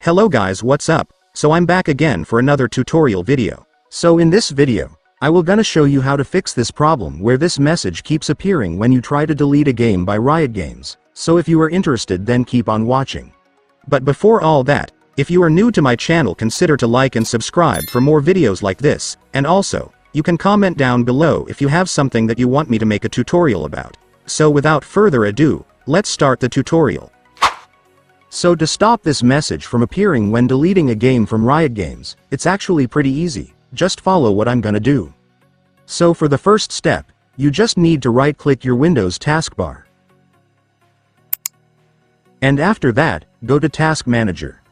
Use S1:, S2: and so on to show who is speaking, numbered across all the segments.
S1: Hello guys, what's up? So I'm back again for another tutorial video. So in this video, I will gonna show you how to fix this problem where this message keeps appearing when you try to delete a game by Riot Games. So if you are interested, then keep on watching. But before all that, if you are new to my channel, consider to like and subscribe for more videos like this, and also, you can comment down below if you have something that you want me to make a tutorial about. So without further ado, let's start the tutorial. So to stop this message from appearing when deleting a game from Riot Games, it's actually pretty easy, just follow what I'm gonna do. So for the first step, you just need to right-click your Windows taskbar. And after that, go to Task Manager.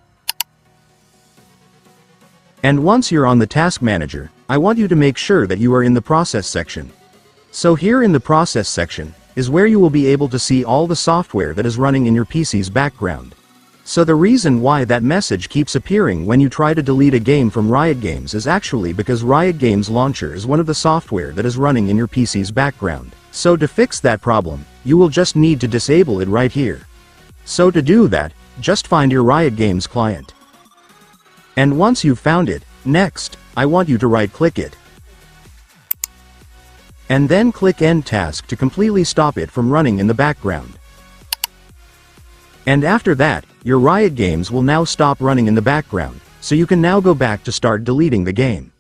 S1: And once you're on the Task Manager, I want you to make sure that you are in the Process section. So here in the Process section, is where you will be able to see all the software that is running in your PC's background. So the reason why that message keeps appearing when you try to delete a game from Riot Games is actually because Riot Games Launcher is one of the software that is running in your PC's background. So to fix that problem, you will just need to disable it right here. So to do that, just find your Riot Games client. And once you've found it, next, I want you to right-click it. And then click End Task to completely stop it from running in the background. And after that, your Riot Games will now stop running in the background, so you can now go back to start deleting the game.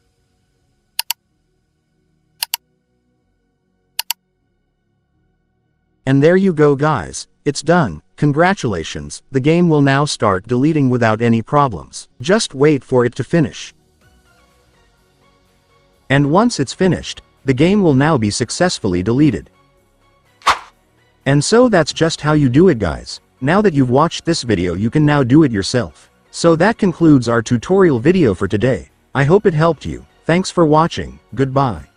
S1: And there you go guys, it's done. Congratulations, the game will now start deleting without any problems. Just wait for it to finish. And once it's finished, the game will now be successfully deleted. And so that's just how you do it guys. Now that you've watched this video, you can now do it yourself. So that concludes our tutorial video for today. I hope it helped you. Thanks for watching. Goodbye.